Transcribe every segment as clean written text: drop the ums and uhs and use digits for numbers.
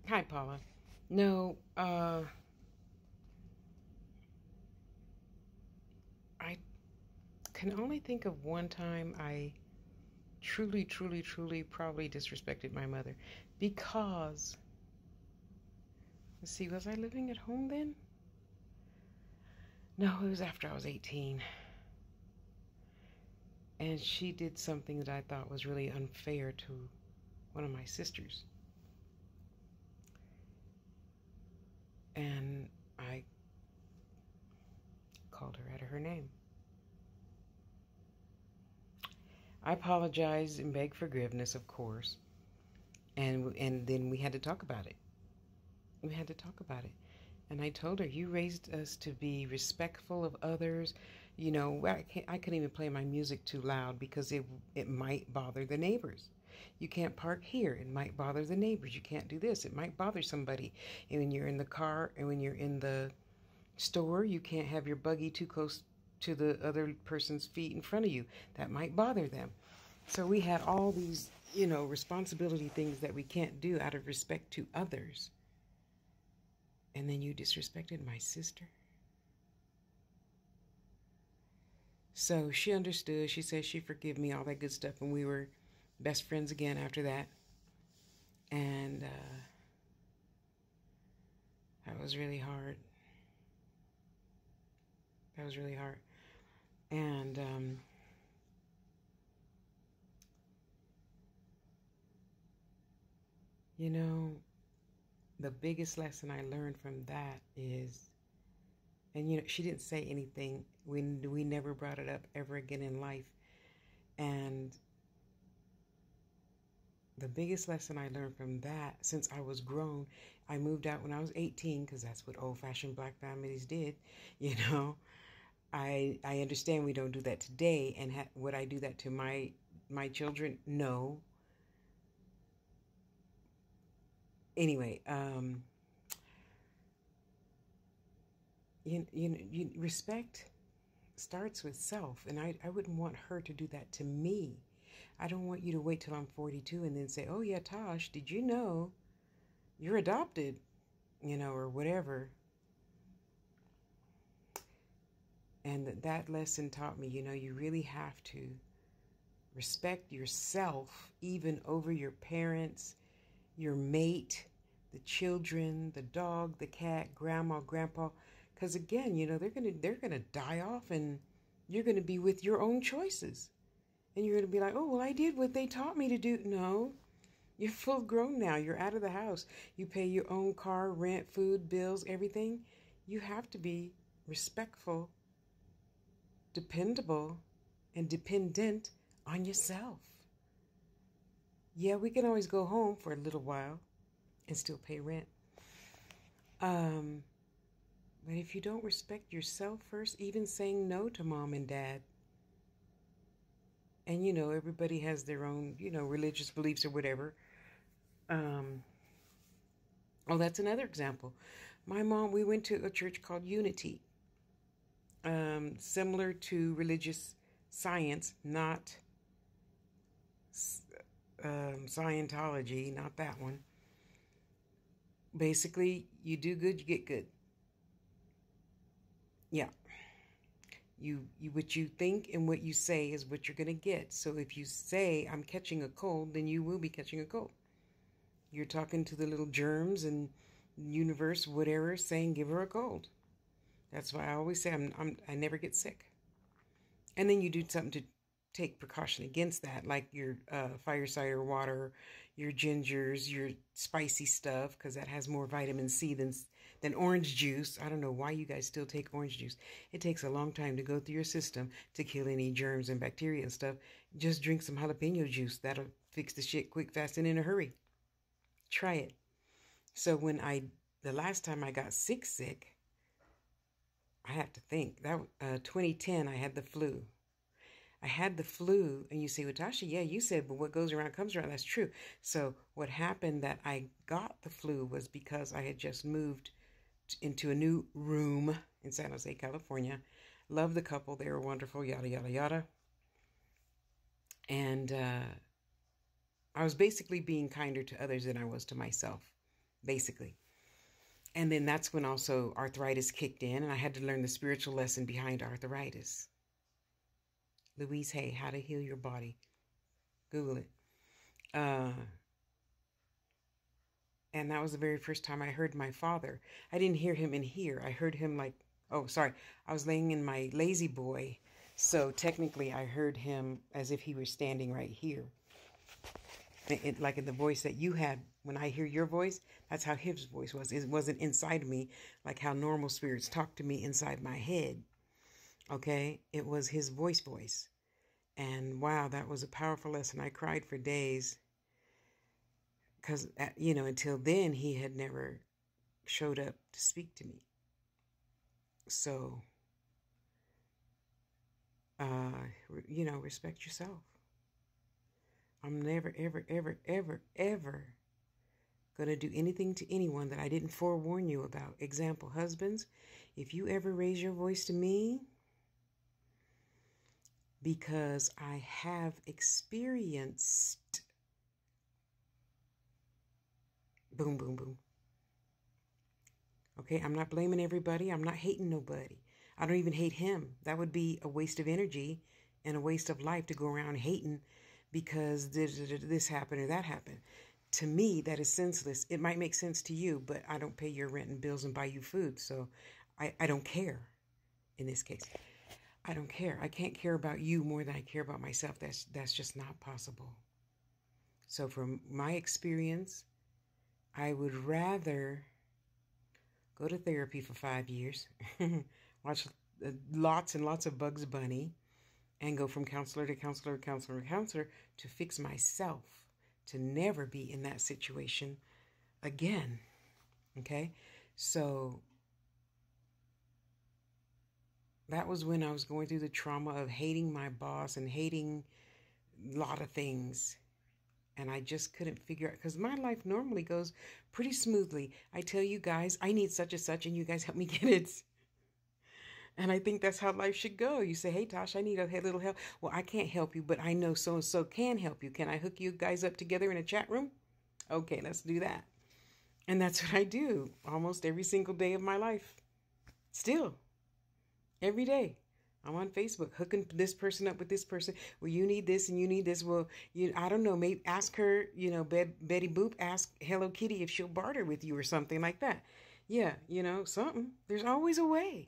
Hi, Paula. No, I can only think of one time I truly, truly, truly probably disrespected my mother because, let's see, was I living at home then? No, it was after I was 18. And she did something that I thought was really unfair to one of my sisters. And I called her out of her name. I apologized and begged forgiveness, of course. And then we had to talk about it. We had to talk about it. And I told her, you raised us to be respectful of others. You know, I couldn't even play my music too loud because it might bother the neighbors. You can't park here. It might bother the neighbors. You can't do this. It might bother somebody. And when you're in the car and when you're in the store, you can't have your buggy too close to the other person's feet in front of you. That might bother them. So we had all these, responsibility things that we can't do out of respect to others. And then you disrespected my sister. So she understood. She said she forgave me, all that good stuff. And we were best friends again after that. And that was really hard. That was really hard. And the biggest lesson I learned from that is, and she didn't say anything. We never brought it up ever again in life. And the biggest lesson I learned from that, since I was grown, I moved out when I was 18 because that's what old-fashioned black families did. I understand we don't do that today, and would I do that to my children? No. Anyway, respect starts with self, and I wouldn't want her to do that to me. I don't want you to wait till I'm 42 and then say, oh yeah, Tosh, did you know you're adopted, or whatever. And that lesson taught me, you really have to respect yourself even over your parents, your mate, the children, the dog, the cat, grandma, grandpa. Because again, they're gonna die off, and you're gonna be with your own choices. And you're gonna be like, oh, well, I did what they taught me to do. No, you're full grown now. You're out of the house. You pay your own car, rent, food, bills, everything. You have to be respectful, dependable, and dependent on yourself. Yeah, we can always go home for a little while and still pay rent. But if you don't respect yourself first, even saying no to mom and dad, and everybody has their own, religious beliefs or whatever. Oh, that's another example. My mom, we went to a church called Unity, similar to religious science, not Scientology, not that one. Basically, you do good, you get good. Yeah. You what you think and what you say is what you're going to get. So if you say, I'm catching a cold, then you will be catching a cold. You're talking to the little germs and universe, whatever, saying, give her a cold. That's why I always say I never get sick. And then you do something to take precaution against that, like your fire cider water, your gingers, your spicy stuff, because that has more vitamin C than orange juice. I don't know why you guys still take orange juice. It takes a long time to go through your system to kill any germs and bacteria and stuff. Just drink some jalapeno juice. That'll fix the shit quick, fast, and in a hurry. Try it. So the last time I got sick, I have to think, that 2010, I had the flu. I had the flu, and you say, well, Tasha, yeah, you said, but what goes around comes around. That's true. So what happened that I got the flu was because I had just moved into a new room in San Jose, California. Love the couple. They were wonderful, yada, yada, yada. And I was basically being kinder to others than I was to myself. basically. And then that's when also arthritis kicked in, and I had to learn the spiritual lesson behind arthritis. Louise Hay, How to Heal Your Body. Google it. And that was the very first time I heard my father. I didn't hear him in here. I heard him like, oh, sorry. I was laying in my lazy boy. So technically I heard him as if he was standing right here. Like in the voice that you had. When I hear your voice, that's how his voice was. It wasn't inside me like how normal spirits talk to me inside my head. Okay? It was his voice. And wow, that was a powerful lesson. I cried for days. Because, until then, he had never showed up to speak to me. So, respect yourself. I'm never, ever, ever, ever, ever going to do anything to anyone that I didn't forewarn you about. Example, husbands, if you ever raise your voice to me, because I have experienced boom, boom, boom. Okay, I'm not blaming everybody. I'm not hating nobody. I don't even hate him. That would be a waste of energy and a waste of life to go around hating because this happened or that happened. To me, that is senseless. It might make sense to you, but I don't pay your rent and bills and buy you food. So I don't care in this case. I don't care. I can't care about you more than I care about myself. That's just not possible. So from my experience, I would rather go to therapy for 5 years, watch lots and lots of Bugs Bunny, and go from counselor to counselor, counselor to counselor to fix myself, to never be in that situation again. Okay? So that was when I was going through the trauma of hating my boss and hating a lot of things. And I just couldn't figure out, because my life normally goes pretty smoothly. I tell you guys, I need such and such, and you guys help me get it. And I think that's how life should go. You say, hey, Tosh, I need a little help. Well, I can't help you, but I know so-and-so can help you. Can I hook you guys up together in a chat room? Okay, let's do that. And that's what I do almost every single day of my life. Still, every day. I'm on Facebook, hooking this person up with this person. Well, you need this and you need this. Well, I don't know. Maybe ask her, Betty Boop, ask Hello Kitty if she'll barter with you or something like that. Yeah, something. There's always a way.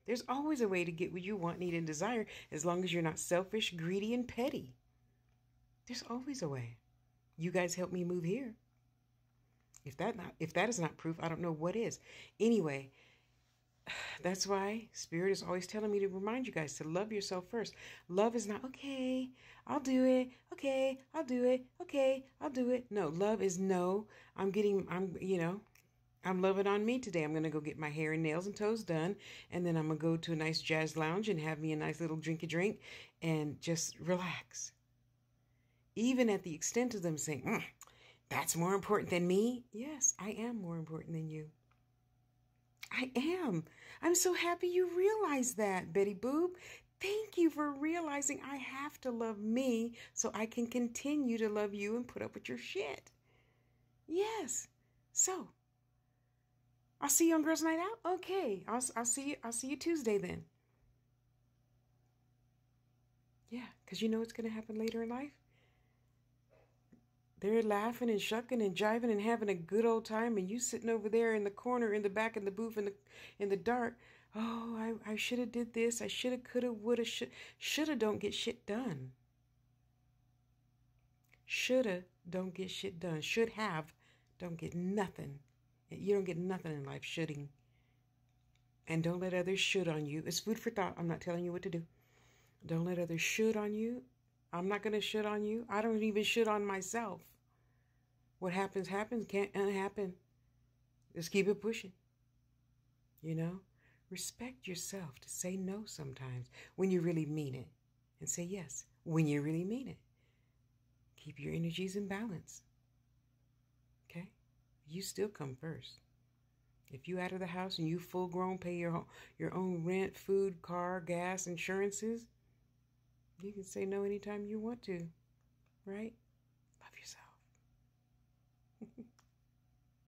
There's always a way to get what you want, need, and desire, as long as you're not selfish, greedy, and petty. There's always a way. You guys help me move here. If that is not proof, I don't know what is. Anyway, that's why Spirit is always telling me to remind you guys to love yourself first. Love is not, okay, I'll do it. Okay, I'll do it. Okay, I'll do it. No, love is no. I'm loving on me today. I'm going to go get my hair and nails and toes done. And then I'm going to go to a nice jazz lounge and have me a nice little drinky drink and just relax. Even at the extent of them saying, that's more important than me. Yes, I am more important than you. I am. I'm so happy you realize that, Betty Boop. Thank you for realizing I have to love me so I can continue to love you and put up with your shit. Yes. So, I'll see you on Girls Night Out. Okay. I'll see you Tuesday then. Yeah, because you know what's going to happen later in life? They're laughing and shucking and jiving and having a good old time, and you sitting over there in the corner, in the back of the booth, in the dark. Oh, I should have did this. I should have, could have, would have, should have. Don't get shit done. Shoulda don't get shit done. Should have don't get nothing. You don't get nothing in life shoulding. And don't let others should on you. It's food for thought. I'm not telling you what to do. Don't let others should on you. I'm not going to should on you. I don't even should on myself. What happens, happens. Can't unhappen. Just keep it pushing. Respect yourself to say no sometimes when you really mean it. And say yes when you really mean it. Keep your energies in balance. Okay? You still come first. If you out of the house and you full grown, pay your own rent, food, car, gas, insurances, you can say no anytime you want to, right?